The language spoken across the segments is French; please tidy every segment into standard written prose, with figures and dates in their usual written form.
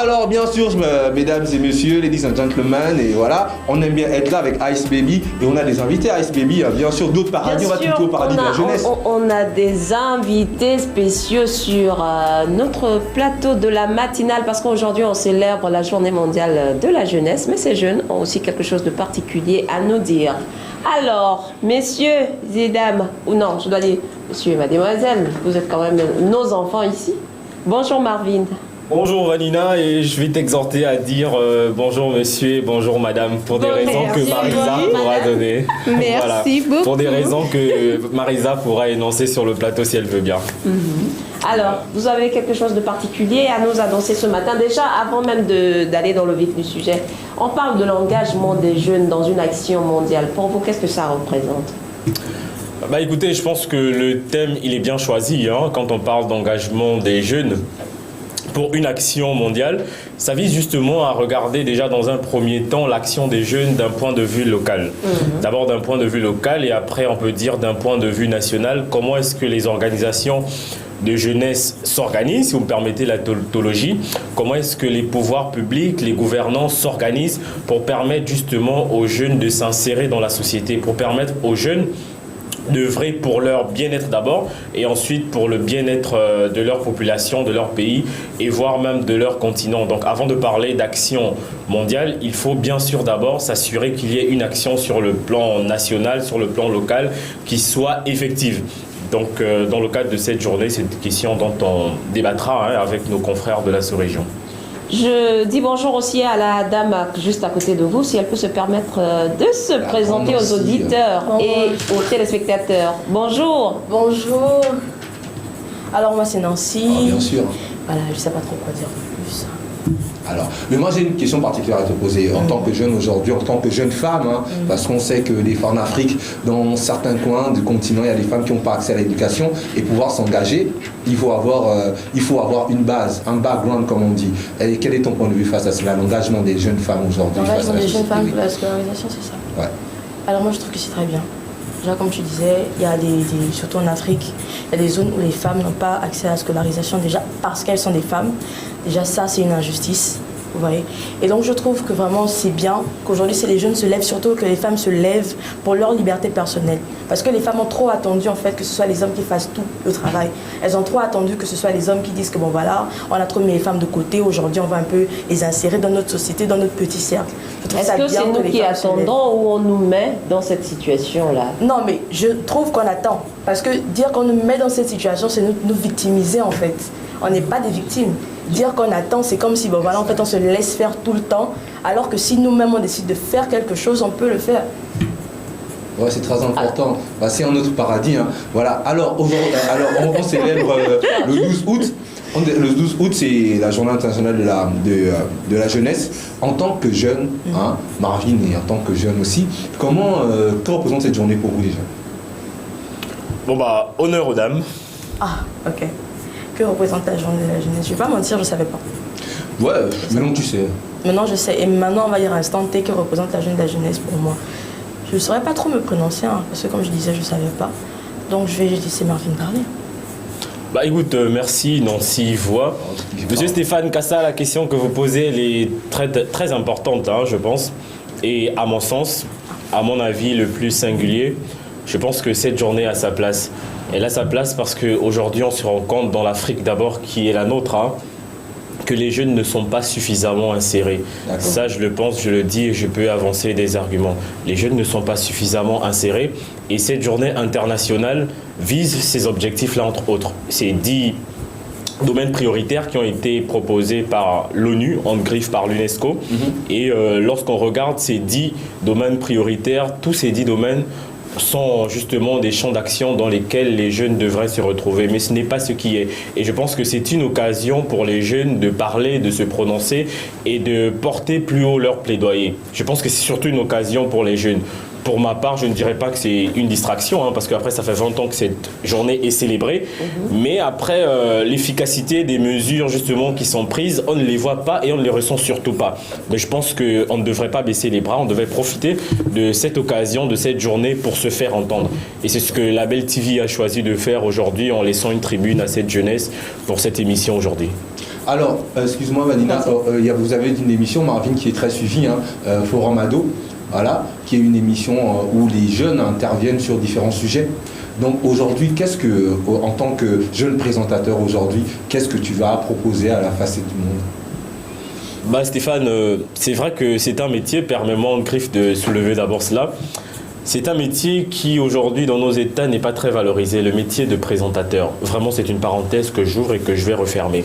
Alors bien sûr, mesdames et messieurs, ladies and gentlemen, et voilà, on aime bien être là avec Ice Baby et on a des invités à Ice Baby, bien sûr d'autres paradis, on va plutôt au paradis de la jeunesse. On a des invités spéciaux sur notre plateau de la matinale parce qu'aujourd'hui on célèbre la journée mondiale de la jeunesse, mais ces jeunes ont aussi quelque chose de particulier à nous dire. Alors, messieurs et dames, ou non, je dois dire monsieur et mademoiselle, vous êtes quand même nos enfants ici. Bonjour Marvin. Bonjour Vanina, et je vais t'exhorter à dire bonjour monsieur et bonjour madame pour des raisons que Marisa pourra donner. Merci beaucoup. Pour des raisons que Marisa pourra énoncer sur le plateau si elle veut bien. Alors, vous avez quelque chose de particulier à nous annoncer ce matin. Déjà, avant même d'aller dans le vif du sujet, on parle de l'engagement des jeunes dans une action mondiale. Pour vous, qu'est-ce que ça représente ? Bah écoutez, je pense que le thème, il est bien choisi quand on parle d'engagement des jeunes. Pour une action mondiale, ça vise justement à regarder déjà dans un premier temps l'action des jeunes d'un point de vue local. D'abord d'un point de vue local et après on peut dire d'un point de vue national. Comment est-ce que les organisations de jeunesse s'organisent, si vous me permettez la tautologie, comment est-ce que les pouvoirs publics, les gouvernants s'organisent pour permettre justement aux jeunes de s'insérer dans la société, pour permettre aux jeunes d'œuvrer pour leur bien-être d'abord et ensuite pour le bien-être de leur population, de leur pays et voire même de leur continent. Donc avant de parler d'action mondiale, il faut bien sûr d'abord s'assurer qu'il y ait une action sur le plan national, sur le plan local qui soit effective. Donc dans le cadre de cette journée, c'est une question dont on débattra avec nos confrères de la sous-région. Je dis bonjour aussi à la dame juste à côté de vous, si elle peut se permettre de se présenter aux auditeurs et aux téléspectateurs. Bonjour. Bonjour. Alors moi c'est Nancy. Bien sûr. Voilà, je ne sais pas trop quoi dire plus. Alors, mais moi j'ai une question particulière à te poser en tant que jeune aujourd'hui, en tant que jeune femme, parce qu'on sait que des fois en Afrique, dans certains coins du continent, il y a des femmes qui n'ont pas accès à l'éducation et pouvoir s'engager, il faut avoir une base, un background comme on dit. Et quel est ton point de vue face à cela, l'engagement des jeunes femmes aujourd'hui? L'engagement des jeunes femmes pour la scolarisation, c'est ça? Ouais. Alors moi je trouve que c'est très bien. Déjà comme tu disais, il y a surtout en Afrique, il y a des zones où les femmes n'ont pas accès à la scolarisation déjà parce qu'elles sont des femmes. Déjà ça c'est une injustice, vous voyez. Et donc je trouve que vraiment c'est bien qu'aujourd'hui les jeunes se lèvent, surtout que les femmes se lèvent pour leur liberté personnelle. Parce que les femmes ont trop attendu en fait que ce soit les hommes qui fassent tout le travail. Elles ont trop attendu que ce soit les hommes qui disent que bon voilà, on a trop mis les femmes de côté, aujourd'hui on va un peu les insérer dans notre société, dans notre petit cercle. Est-ce que c'est nous qui attendons ou on nous met dans cette situation-là? Non mais je trouve qu'on attend. Parce que dire qu'on nous met dans cette situation, c'est nous victimiser en fait. On n'est pas des victimes. Dire qu'on attend, c'est comme si bon, voilà, en fait, on se laisse faire tout le temps, alors que si nous-mêmes on décide de faire quelque chose, on peut le faire. Ouais, c'est très important. Bah, c'est un autre paradis. Voilà. Alors, on célèbre le 12 août. Le 12 août, c'est la journée internationale de la jeunesse. En tant que jeune, Marvin, et en tant que jeune aussi, que représente cette journée pour vous déjà? Bon bah, honneur aux dames. Ah, ok. Que représente la journée de la jeunesse? Je ne vais pas mentir, je ne savais pas. Ouais, maintenant tu sais. Maintenant je sais. Et maintenant on va dire à l'instant T que représente la journée de la jeunesse pour moi. Je ne saurais pas trop me prononcer, parce que comme je disais, je ne savais pas. Donc je vais laisser Marvin parler. Bah écoute, merci Nancy Voix. Monsieur Stéphane Cassa, la question que vous posez, elle est très, très importante, je pense. Et à mon sens, à mon avis le plus singulier, je pense que cette journée a sa place. Elle a sa place parce qu'aujourd'hui, on se rend compte dans l'Afrique d'abord, qui est la nôtre, que les jeunes ne sont pas suffisamment insérés. Ça, je le pense, je le dis et je peux avancer des arguments. Les jeunes ne sont pas suffisamment insérés et cette journée internationale vise ces objectifs-là, entre autres. C'est 10 domaines prioritaires qui ont été proposés par l'ONU, en griffe par l'UNESCO. Et lorsqu'on regarde ces 10 domaines prioritaires, tous ces 10 domaines sont justement des champs d'action dans lesquels les jeunes devraient se retrouver. Mais ce n'est pas ce qui est. Et je pense que c'est une occasion pour les jeunes de parler, de se prononcer et de porter plus haut leur plaidoyer. Je pense que c'est surtout une occasion pour les jeunes. Pour ma part, je ne dirais pas que c'est une distraction, parce qu'après, ça fait 20 ans que cette journée est célébrée. Mais après, l'efficacité des mesures justement qui sont prises, on ne les voit pas et on ne les ressent surtout pas. Mais je pense qu'on ne devrait pas baisser les bras, on devrait profiter de cette occasion, de cette journée pour se faire entendre. Et c'est ce que la Belle TV a choisi de faire aujourd'hui en laissant une tribune à cette jeunesse pour cette émission aujourd'hui. Alors, excuse-moi Vanina, vous avez une émission, Marvin, qui est très suivie, Forum Ado, voilà, qui est une émission où les jeunes interviennent sur différents sujets. Donc aujourd'hui, en tant que jeune présentateur aujourd'hui, qu'est-ce que tu vas proposer à la facette du monde? Bah Stéphane, c'est vrai que c'est un métier, permets-moi Griff de soulever d'abord cela. C'est un métier qui aujourd'hui dans nos États n'est pas très valorisé, le métier de présentateur. Vraiment c'est une parenthèse que j'ouvre et que je vais refermer.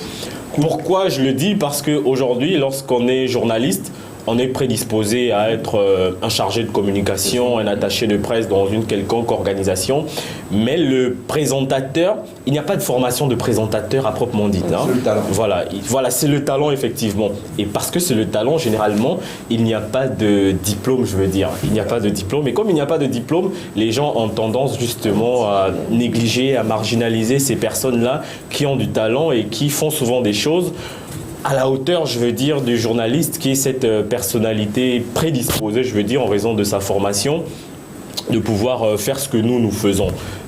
Pourquoi je le dis? Parce qu'aujourd'hui, lorsqu'on est journaliste, on est prédisposé à être un chargé de communication, un attaché de presse dans une quelconque organisation. Mais le présentateur, il n'y a pas de formation de présentateur à proprement dit. C'est le talent. Voilà, c'est le talent effectivement. Et parce que c'est le talent, généralement, il n'y a pas de diplôme, je veux dire. Il n'y a pas de diplôme. Et comme il n'y a pas de diplôme, les gens ont tendance justement à négliger, à marginaliser ces personnes-là qui ont du talent et qui font souvent des choses à la hauteur, je veux dire, du journaliste qui est cette personnalité prédisposée, je veux dire, en raison de sa formation, de pouvoir faire ce que nous faisons.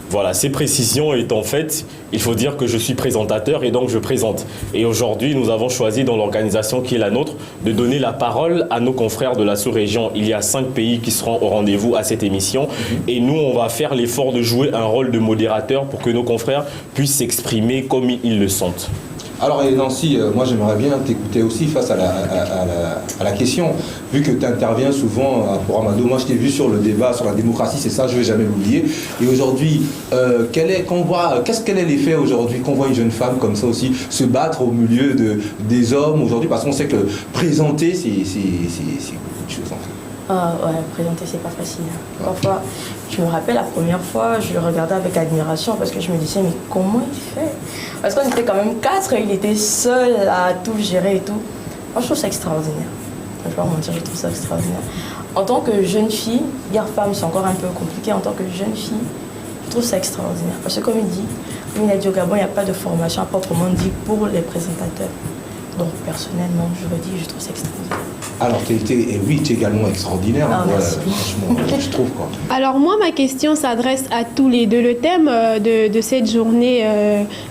Voilà, ces précisions étant faites, il faut dire que je suis présentateur et donc je présente. Et aujourd'hui, nous avons choisi dans l'organisation qui est la nôtre de donner la parole à nos confrères de la sous-région. Il y a 5 pays qui seront au rendez-vous à cette émission et nous, on va faire l'effort de jouer un rôle de modérateur pour que nos confrères puissent s'exprimer comme ils le sentent. Alors Nancy, moi j'aimerais bien t'écouter aussi face à la question, vu que tu interviens souvent pour Amado. Moi je t'ai vu sur le débat sur la démocratie, c'est ça, je ne vais jamais l'oublier. Et aujourd'hui, quel est l'effet aujourd'hui qu'on voit une jeune femme comme ça aussi se battre au milieu des hommes aujourd'hui, parce qu'on sait que présenter c'est beaucoup de choses en fait. Présenter c'est pas facile. Parfois, je me rappelle la première fois, je le regardais avec admiration parce que je me disais mais comment il fait? Parce qu'on était quand même 4 et il était seul à tout gérer et tout. Moi je trouve ça extraordinaire. Je vais pas mentir, je trouve ça extraordinaire. En tant que jeune fille, dire femme c'est encore un peu compliqué, en tant que jeune fille, je trouve ça extraordinaire. Parce que comme il a dit au Gabon, il n'y a pas de formation à proprement dit pour les présentateurs. Donc personnellement, je redis, je trouve ça extraordinaire. Alors, tu es également extraordinaire, franchement, je trouve quoi. Alors moi, ma question s'adresse à tous les deux. Le thème de cette journée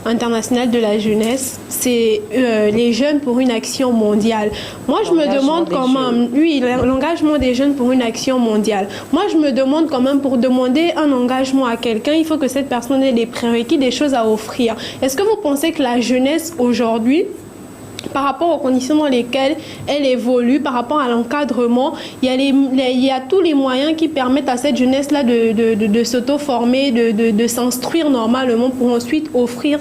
internationale de la jeunesse, c'est les jeunes pour une action mondiale. Moi, je me demande comment... Oui, l'engagement des jeunes pour une action mondiale. Moi, je me demande quand même, pour demander un engagement à quelqu'un, il faut que cette personne ait des prérequis, des choses à offrir. Est-ce que vous pensez que la jeunesse aujourd'hui, par rapport aux conditions dans lesquelles elle évolue, par rapport à l'encadrement, il y a tous les moyens qui permettent à cette jeunesse-là de s'auto-former, de s'instruire normalement pour ensuite offrir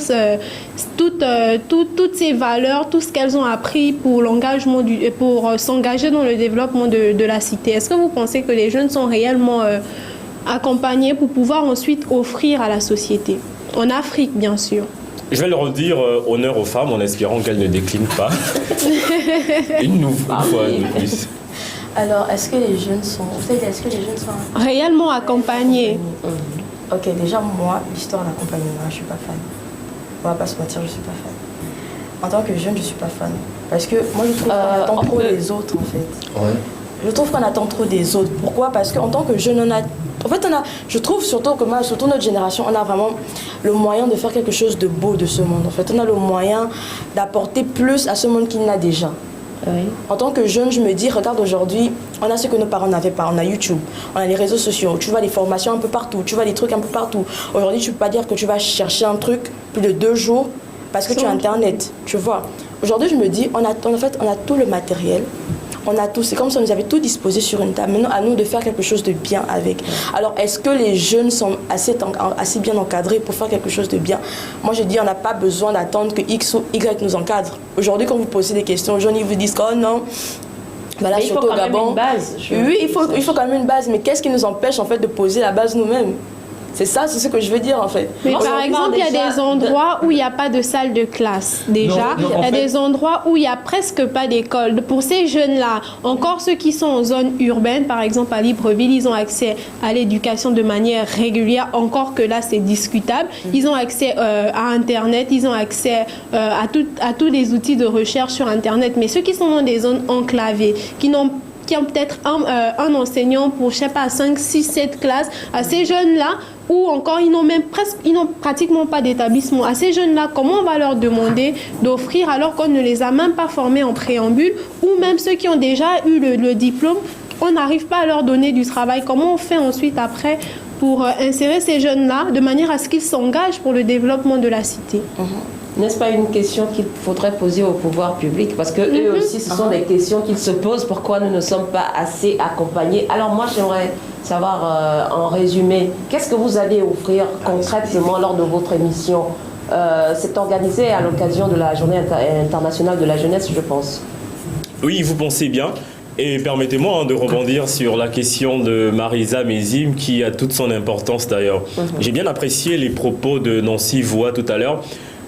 toutes ces valeurs, tout ce qu'elles ont appris pour l'engagement, pour s'engager dans le développement de la cité. Est-ce que vous pensez que les jeunes sont réellement accompagnés pour pouvoir ensuite offrir à la société? En Afrique, bien sûr. Je vais leur dire honneur aux femmes en espérant qu'elles ne déclinent pas. Une fois de plus. Alors, est-ce que les jeunes sont réellement accompagnés? Ok, déjà moi, l'histoire d'accompagnement, je ne suis pas fan. On va pas se mentir, je ne suis pas fan. En tant que jeune, je ne suis pas fan. Parce que moi, je trouve qu'on attend trop des autres, en fait. Ouais. Je trouve qu'on attend trop des autres. Pourquoi? Parce qu'en tant que jeune, je trouve surtout que moi, surtout notre génération, on a vraiment le moyen de faire quelque chose de beau de ce monde. En fait, on a le moyen d'apporter plus à ce monde qu'il n'a déjà. Oui. En tant que jeune, je me dis, regarde aujourd'hui, on a ce que nos parents n'avaient pas. On a YouTube, on a les réseaux sociaux, tu vois des formations un peu partout, tu vois des trucs un peu partout. Aujourd'hui, tu ne peux pas dire que tu vas chercher un truc plus de 2 jours parce que tu as Internet, tu vois. Aujourd'hui, je me dis, on a tout le matériel. On a tout, c'est comme si on nous avait tout disposé sur une table. Maintenant, à nous de faire quelque chose de bien avec. Alors, est-ce que les jeunes sont assez bien encadrés pour faire quelque chose de bien? Moi, je dis, on n'a pas besoin d'attendre que X ou Y nous encadre. Aujourd'hui, quand vous posez des questions aux jeunes, ils vous disent oh non. Bah là, il faut quand même une base. Oui, il faut quand même une base. Mais qu'est-ce qui nous empêche en fait de poser la base nous-mêmes? C'est ça, c'est ce que je veux dire en fait. Mais par exemple, il y a des endroits où il n'y a pas de salle de classe. Déjà, il y a des endroits où il n'y a presque pas d'école. Pour ces jeunes-là, encore ceux qui sont en zone urbaine, par exemple à Libreville, ils ont accès à l'éducation de manière régulière, encore que là c'est discutable. Ils ont accès à Internet, ils ont accès à tous les outils de recherche sur Internet. Mais ceux qui sont dans des zones enclavées, qui ont peut-être un enseignant pour, je sais pas, 5, 6, 7 classes, à ces jeunes-là, ou encore ils n'ont pratiquement pas d'établissement. À ces jeunes-là, comment on va leur demander d'offrir alors qu'on ne les a même pas formés en préambule, ou même ceux qui ont déjà eu le diplôme, on n'arrive pas à leur donner du travail. Comment on fait ensuite après pour insérer ces jeunes-là de manière à ce qu'ils s'engagent pour le développement de la cité? N'est-ce pas une question qu'il faudrait poser au pouvoir public? Parce que eux aussi, ce sont des questions qu'ils se posent. Pourquoi nous ne sommes pas assez accompagnés? Alors moi, j'aimerais savoir, en résumé, qu'est-ce que vous allez offrir concrètement lors de votre émission? C'est organisé à l'occasion de la Journée internationale de la jeunesse, je pense. Oui, vous pensez bien. Et permettez-moi de rebondir sur la question de Marisa Mézim, qui a toute son importance d'ailleurs. J'ai bien apprécié les propos de Nancy Voix tout à l'heure.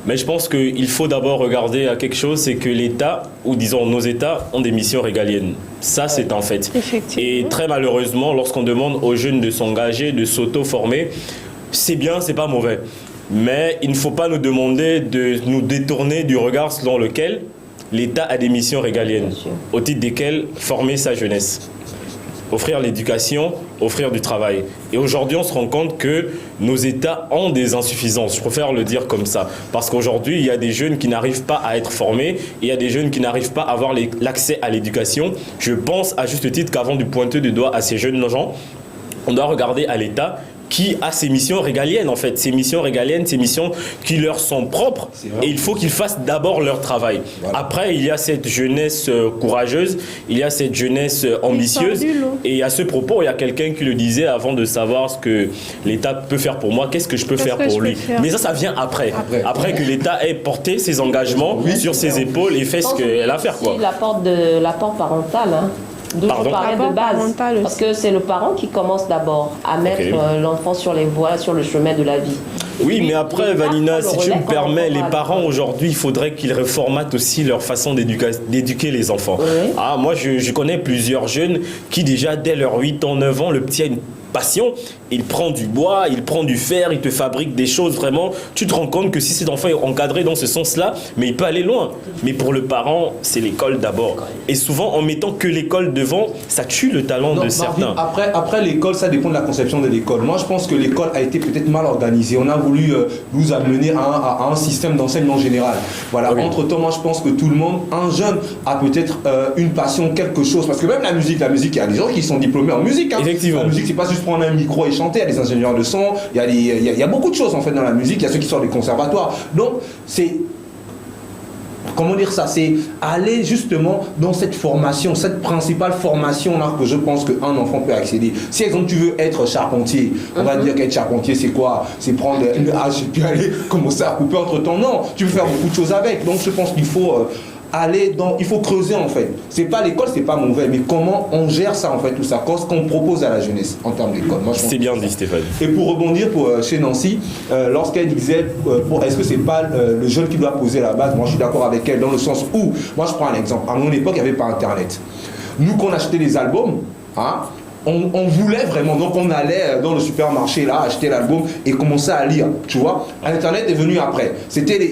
Mais je pense qu'il faut d'abord regarder à quelque chose, c'est que l'État, ou disons nos États, ont des missions régaliennes. Ça, c'est un fait. Et très malheureusement, lorsqu'on demande aux jeunes de s'engager, de s'auto-former, c'est bien, c'est pas mauvais. Mais il ne faut pas nous demander de nous détourner du regard selon lequel l'État a des missions régaliennes, au titre desquelles former sa jeunesse. Offrir l'éducation, offrir du travail. Et aujourd'hui, on se rend compte que nos États ont des insuffisances. Je préfère le dire comme ça. Parce qu'aujourd'hui, il y a des jeunes qui n'arrivent pas à être formés. Et il y a des jeunes qui n'arrivent pas à avoir l'accès à l'éducation. Je pense à juste titre qu'avant de pointer du doigt à ces jeunes gens, on doit regarder à l'État qui a ses missions régaliennes en fait, ces missions régaliennes, ces missions qui leur sont propres, et il faut qu'ils fassent d'abord leur travail. Voilà. Après, il y a cette jeunesse courageuse, il y a cette jeunesse ambitieuse, et à ce propos, il y a quelqu'un qui le disait avant de savoir ce que l'État peut faire pour moi, qu'est-ce que je peux faire pour lui. Mais ça vient après que l'État ait porté ses engagements sur ses épaules et fait ce qu'elle a à faire. L'apport parental, hein. D'où je parlais de base, parce que c'est le parent qui commence d'abord à mettre l'enfant sur les voies, sur le chemin de la vie. Oui, mais après, Vanina, si tu me permets, les parents aujourd'hui, il faudrait qu'ils reformatent aussi leur façon d'éduquer les enfants. Oui. Ah, moi, je connais plusieurs jeunes qui déjà, dès leurs 8 ans, 9 ans, le petit a une passion, il prend du bois, il prend du fer, il te fabrique des choses vraiment. Tu te rends compte que si cet enfant est encadré dans ce sens-là, mais il peut aller loin. Mais pour le parent, c'est l'école d'abord. Et souvent, en mettant que l'école devant, ça tue le talent de certains. Après l'école, ça dépend de la conception de l'école. Moi, je pense que l'école a été peut-être mal organisée. On a voulu nous amener à un système d'enseignement général. Voilà. Oui. Entre-temps, moi, je pense que tout le monde, un jeune, a peut-être une passion, quelque chose. Parce que même la musique, il y a des gens qui sont diplômés en musique. Hein. Effectivement. La musique, c'est pas juste prendre un micro et chanter. Il y a des ingénieurs de son, il y a beaucoup de choses en fait dans la musique. Il y a ceux qui sortent des conservatoires. Donc, c'est... Comment dire ça? C'est aller justement dans cette formation, cette principale formation-là que je pense qu'un enfant peut accéder. Si, exemple, tu veux être charpentier, on va dire qu'être charpentier, c'est quoi? C'est prendre une hache et puis aller commencer à couper entre temps. Non, tu peux faire beaucoup de choses avec. Donc, je pense qu'il faut... il faut creuser en fait. C'est pas l'école, c'est pas mauvais, mais comment on gère ça en fait, tout ça, ce qu'on propose à la jeunesse en termes d'école. C'est bien dit, Stéphane. Et pour rebondir chez Nancy, lorsqu'elle disait, est-ce que c'est pas le jeune qui doit poser la base? Moi, je suis d'accord avec elle dans le sens où, moi, je prends un exemple. À mon époque, il n'y avait pas Internet. Nous, qu'on achetait des albums, hein, on voulait vraiment, donc on allait dans le supermarché là, acheter l'album et commencer à lire, tu vois. Internet est venu après.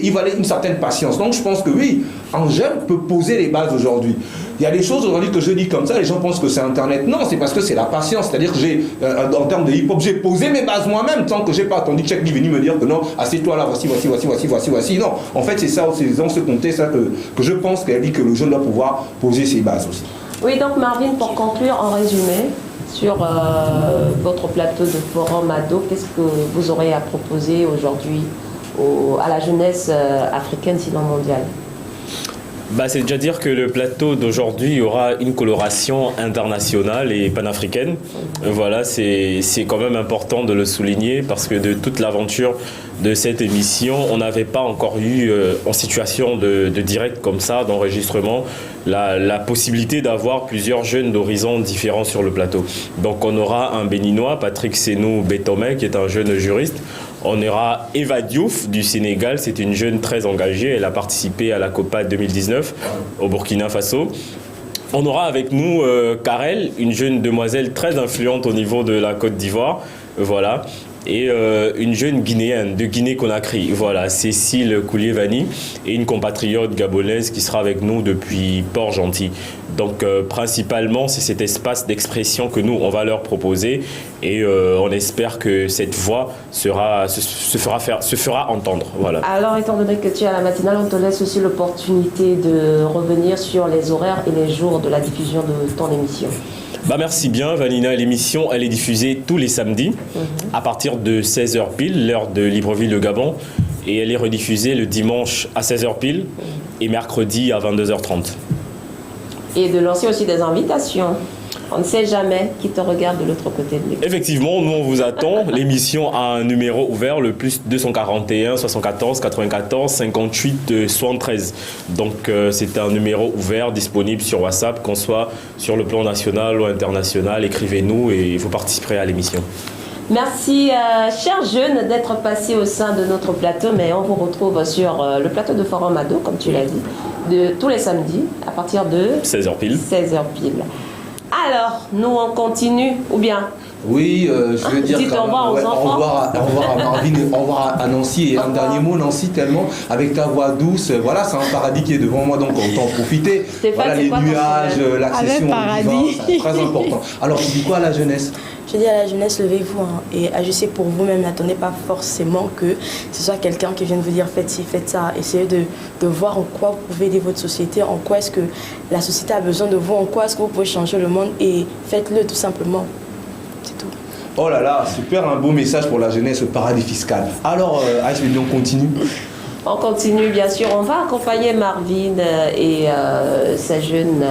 Il fallait une certaine patience. Donc je pense que oui, un jeune peut poser les bases aujourd'hui. Il y a des choses aujourd'hui que je dis comme ça, les gens pensent que c'est Internet. Non, c'est parce que c'est la patience. C'est-à-dire que en termes de hip-hop, j'ai posé mes bases moi-même tant que j'ai pas attendu que quelqu'un vienne me dire que non, assieds-toi là, voici. Non, en fait, c'est ça, c'est dans ce contexte que je pense qu'elle dit que le jeune doit pouvoir poser ses bases aussi. Oui, donc Marvin, pour conclure en résumé, sur votre plateau de forum ado, qu'est-ce que vous aurez à proposer aujourd'hui à la jeunesse africaine, sinon mondiale? C'est déjà dire que le plateau d'aujourd'hui aura une coloration internationale et panafricaine. Voilà, c'est quand même important de le souligner parce que de toute l'aventure de cette émission, on n'avait pas encore eu en situation de direct comme ça, d'enregistrement, la possibilité d'avoir plusieurs jeunes d'horizons différents sur le plateau. Donc on aura un Béninois, Patrick Senou Betomé, qui est un jeune juriste. On aura Eva Diouf du Sénégal, c'est une jeune très engagée, elle a participé à la Copa 2019 au Burkina Faso. On aura avec nous Karel, une jeune demoiselle très influente au niveau de la Côte d'Ivoire, voilà. et une jeune Guinéenne de Guinée-Conakry. Voilà, Cécile Koulievani, et une compatriote gabonaise qui sera avec nous depuis Port-Gentil. Donc principalement, c'est cet espace d'expression que nous, on va leur proposer, et on espère que cette voix se fera entendre. Voilà. Alors, étant donné que tu es à la matinale, on te laisse aussi l'opportunité de revenir sur les horaires et les jours de la diffusion de ton émission. Merci bien, Vanina. L'émission, elle est diffusée tous les samedis à partir de 16h pile, l'heure de Libreville, le Gabon. Et elle est rediffusée le dimanche à 16h pile et mercredi à 22h30. Et de lancer aussi des invitations. On ne sait jamais qui te regarde de l'autre côté de l'écran. Effectivement, nous on vous attend. L'émission a un numéro ouvert, le plus 241 74 94 58 73. Donc c'est un numéro ouvert disponible sur WhatsApp, qu'on soit sur le plan national ou international. Écrivez-nous et vous participerez à l'émission. Merci, chers jeunes, d'être passés au sein de notre plateau. Mais on vous retrouve sur le plateau de Forum Ado, comme tu l'as dit, de tous les samedis à partir de 16h pile. 16h pile. Alors, nous on continue, ou bien? Oui, je veux dire dites au revoir aux enfants. au revoir à Marvin, au revoir à Nancy. Et un dernier mot, Nancy, tellement, avec ta voix douce, voilà, c'est un paradis qui est devant moi, donc autant en profiter. Stéphane, voilà, les nuages, l'accession au divin, c'est très important. Alors, tu dis quoi à la jeunesse? Je dis à la jeunesse, levez-vous et agissez pour vous-même. N'attendez pas forcément que ce soit quelqu'un qui vienne vous dire faites ci, faites ça. Essayez de voir en quoi vous pouvez aider votre société, en quoi est-ce que la société a besoin de vous, en quoi est-ce que vous pouvez changer le monde, et faites-le tout simplement. C'est tout. Oh là là, super, un beau message pour la jeunesse, le paradis fiscal. Alors, on continue. On continue, bien sûr. On va accompagner Marvin et sa jeune...